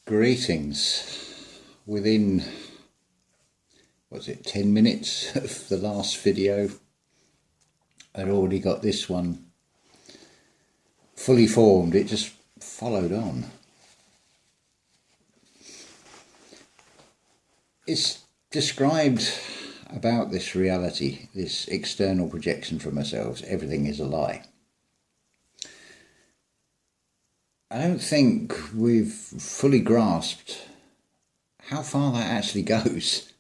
Greetings. Within, 10 minutes of the last video, I'd already got this one fully formed. It just followed on. It's described about this reality, this external projection from ourselves. Everything is a lie. I don't think we've fully grasped how far that actually goes.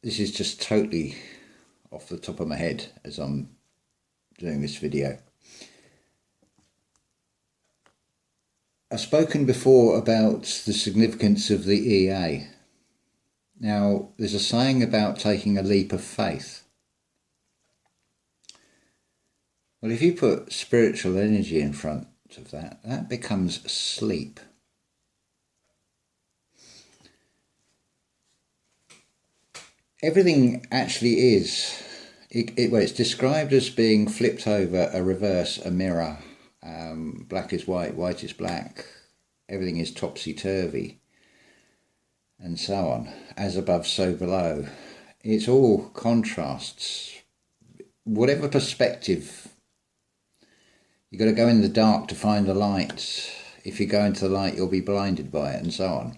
This is just totally off the top of my head as I'm doing this video. I've spoken before about the significance of the EA. Now, there's a saying about taking a leap of faith. Well, if you put spiritual energy in front of that, that becomes sleep. Everything actually is. It's described as being flipped over, a reverse, a mirror. Black is white, white is black. Everything is topsy-turvy, and so on. As above, so below. It's all contrasts. Whatever perspective. You've got to go in the dark to find the light. If you go into the light, you'll be blinded by it, and so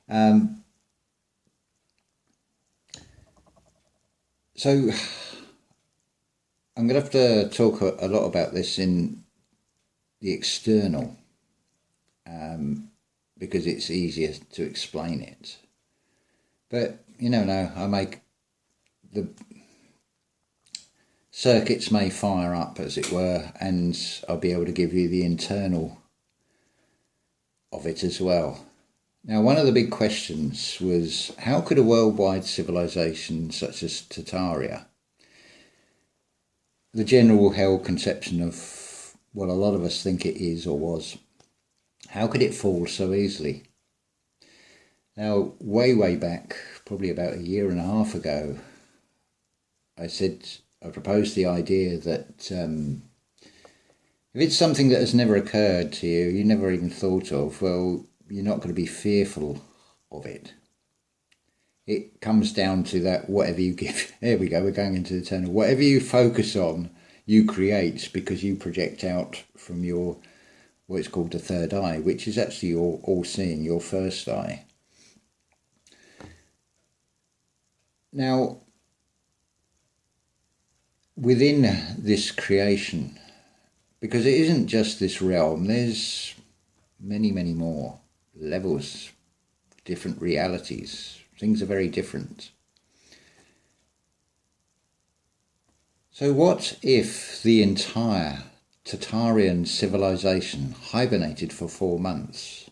on. So I'm going to have to talk a lot about this in the external, because it's easier to explain it. But you know, I make the circuits may fire up, as it were, and I'll be able to give you the internal of it as well. Now, one of the big questions was, how could a worldwide civilization such as Tartaria, the general held conception of what a lot of us think it is or was, how could it fall so easily? Now, way back, probably about a year and a half ago, I proposed the idea that if it's something that has never occurred to you, you never even thought of, well, you're not going to be fearful of it. It comes down to that whatever you give. There we go, we're going into the eternal. Whatever you focus on, you create, because you project out from your, what's called the third eye, which is actually your all-seeing, your first eye. Now, within this creation, because it isn't just this realm, there's many more levels, different realities. Things are very different. So what if the entire Tartarian civilization hibernated for 4 months?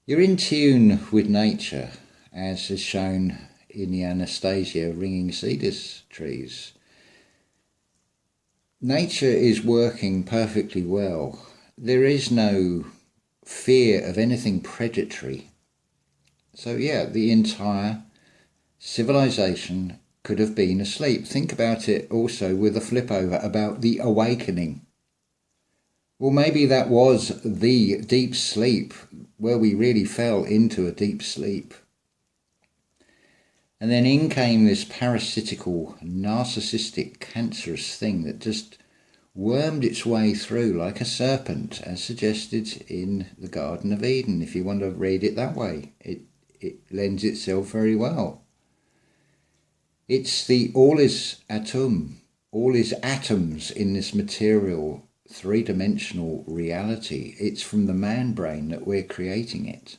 You're in tune with nature, as is shown in the Anastasia ringing cedar trees. Nature is working perfectly well. There is no fear of anything predatory. So yeah, the entire civilization could have been asleep. Think about it also with a flip over about the awakening. Well, maybe that was the deep sleep where we really fell into a deep sleep. And then in came this parasitical, narcissistic, cancerous thing that just wormed its way through like a serpent, as suggested in the Garden of Eden. If you want to read it that way, it lends itself very well. It's the all is atom, all is atoms in this material, three-dimensional reality. It's from the man brain that we're creating it.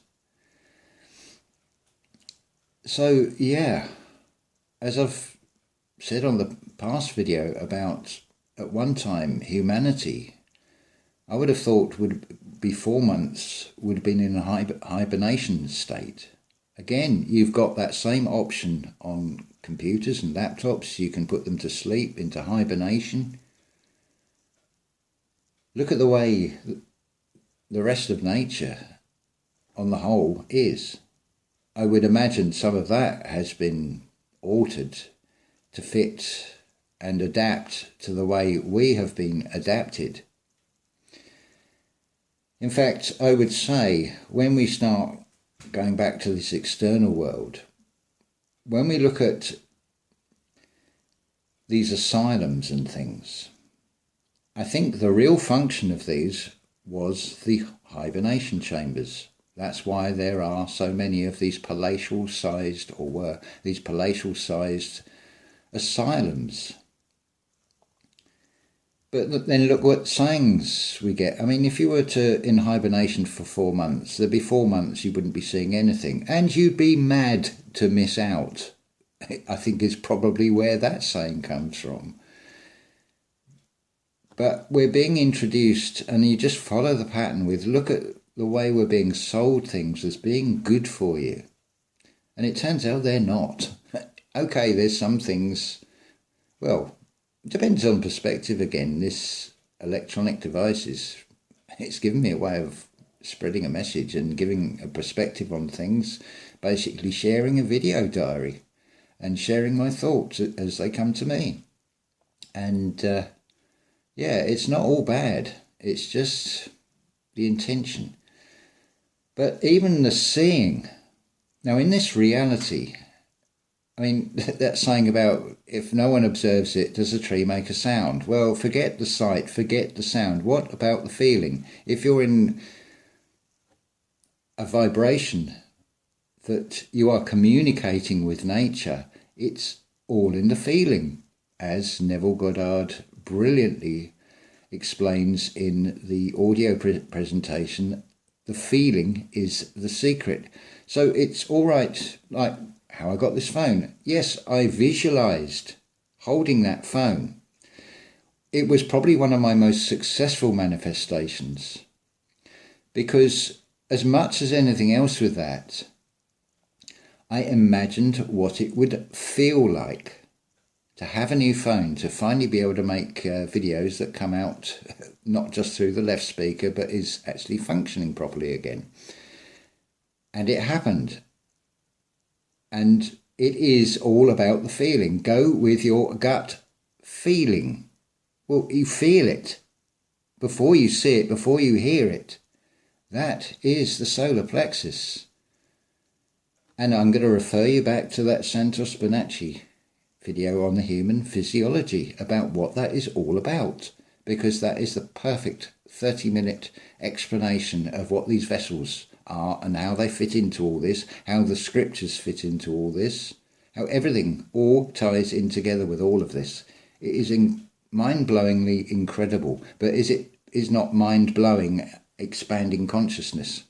So yeah, as I've said on the past video about, at one time, humanity, I would have thought would be 4 months, would have been in a hibernation state. Again, you've got that same option on computers and laptops. You can put them to sleep, into hibernation. Look at the way the rest of nature, on the whole, is. I would imagine some of that has been altered to fit and adapt to the way we have been adapted. In fact, I would say when we start going back to this external world, when we look at these asylums and things, I think the real function of these was the hibernation chambers. That's why there are so many of these palatial-sized, or were these palatial-sized asylums. But then look what sayings we get. I mean, if you were in hibernation for 4 months, there'd be 4 months you wouldn't be seeing anything. And you'd be mad to miss out, I think is probably where that saying comes from. But we're being introduced, and you just follow the pattern with, look at the way we're being sold things as being good for you. And it turns out they're not. Okay, there's some things, well, it depends on perspective again. This electronic devices, it's given me a way of spreading a message and giving a perspective on things, basically sharing a video diary and sharing my thoughts as they come to me. And yeah, it's not all bad. It's just the intention. But even the seeing, now in this reality, I mean, that saying about if no one observes it, does a tree make a sound? Well, forget the sight, forget the sound. What about the feeling? If you're in a vibration that you are communicating with nature, it's all in the feeling, as Neville Goddard brilliantly explains in the audio presentation. The feeling is the secret. So it's all right, like how I got this phone. Yes, I visualized holding that phone. It was probably one of my most successful manifestations, because as much as anything else with that, I imagined what it would feel like to have a new phone, to finally be able to make videos that come out not just through the left speaker, but is actually functioning properly again. And it happened. And it is all about the feeling. Go with your gut feeling. Well, you feel it before you see it, before you hear it. That is the solar plexus. And I'm going to refer you back to that Santos Bonacci video on the human physiology about what that is all about, because that is the perfect 30-minute explanation of what these vessels are and how they fit into all this, how the scriptures fit into all this, how everything all ties in together with all of this. It is mind-blowingly incredible, but is not mind-blowing expanding consciousness?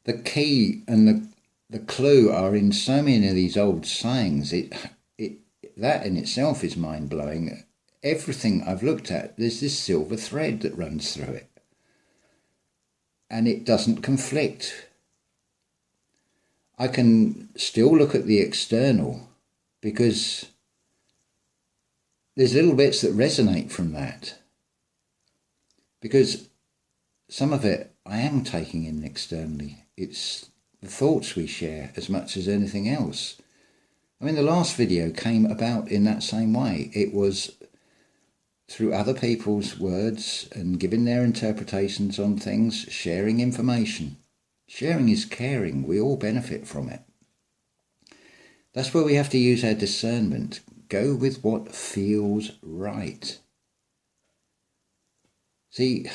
The key and the clue are in so many of these old sayings. That in itself is mind-blowing. Everything I've looked at, there's this silver thread that runs through it. And it doesn't conflict. I can still look at the external because there's little bits that resonate from that. Because some of it I am taking in externally. It's the thoughts we share as much as anything else. I mean, the last video came about in that same way. It was through other people's words and giving their interpretations on things, sharing information. Sharing is caring. We all benefit from it. That's where we have to use our discernment. Go with what feels right. See,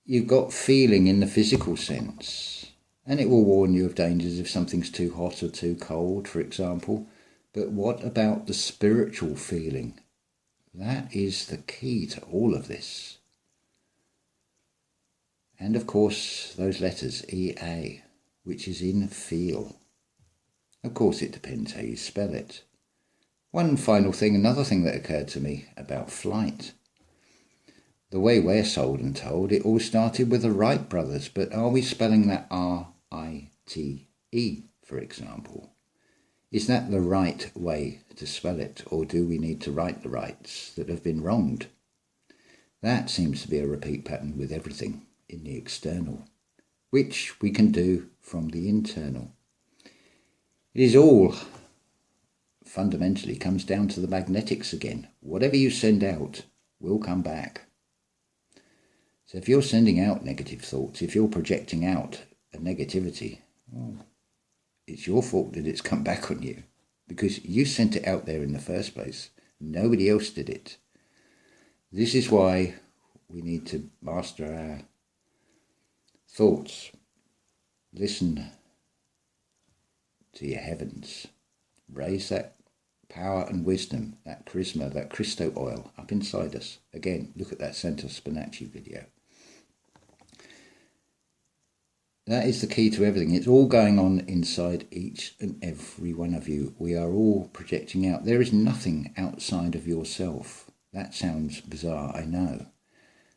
you've got feeling in the physical sense, and it will warn you of dangers if something's too hot or too cold, for example. But what about the spiritual feeling? That is the key to all of this. And of course, those letters, EA, which is in feel. Of course, it depends how you spell it. One final thing, another thing that occurred to me about flight. The way we're sold and told, it all started with the Wright brothers, but are we spelling that R-I-T-E, for example? Is that the right way to spell it, or do we need to right the rights that have been wronged? That seems to be a repeat pattern with everything in the external, which we can do from the internal. It is all, fundamentally, comes down to the magnetics again. Whatever you send out will come back. So if you're sending out negative thoughts, if you're projecting out a negativity, well, it's your fault that it's come back on you, because you sent it out there in the first place. Nobody else did it. This is why we need to master our thoughts. Listen to your heavens. Raise that power and wisdom, that charisma, that Christo oil up inside us. Again, look at that Santo Spinaci video. That is the key to everything. It's all going on inside each and every one of you. We are all projecting out. There is nothing outside of yourself. That sounds bizarre, I know.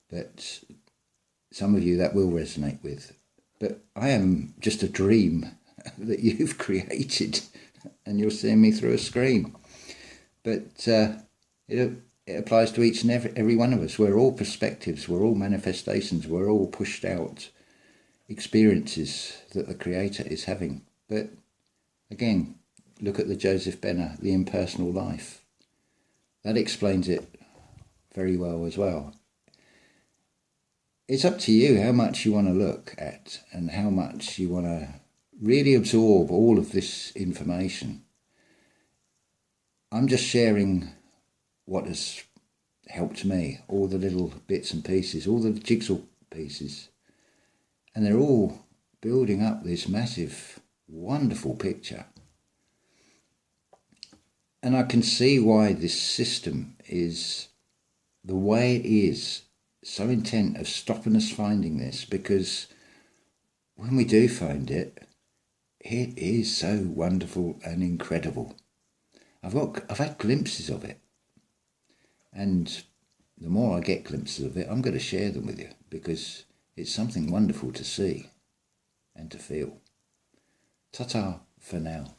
But some of you that will resonate with. But I am just a dream that you've created, and you're seeing me through a screen. But it applies to each and every one of us. We're all perspectives. We're all manifestations. We're all pushed out experiences that the Creator is having. But again, look at the Joseph Benner, the impersonal life. That explains it very well as well. It's up to you how much you want to look at and how much you want to really absorb all of this information. I'm just sharing what has helped me, all the little bits and pieces, all the jigsaw pieces. And they're all building up this massive, wonderful picture. And I can see why this system is the way it is, so intent of stopping us finding this, because when we do find it, it is so wonderful and incredible. I've had glimpses of it. And the more I get glimpses of it, I'm going to share them with you, because it's something wonderful to see and to feel. Ta-ta for now.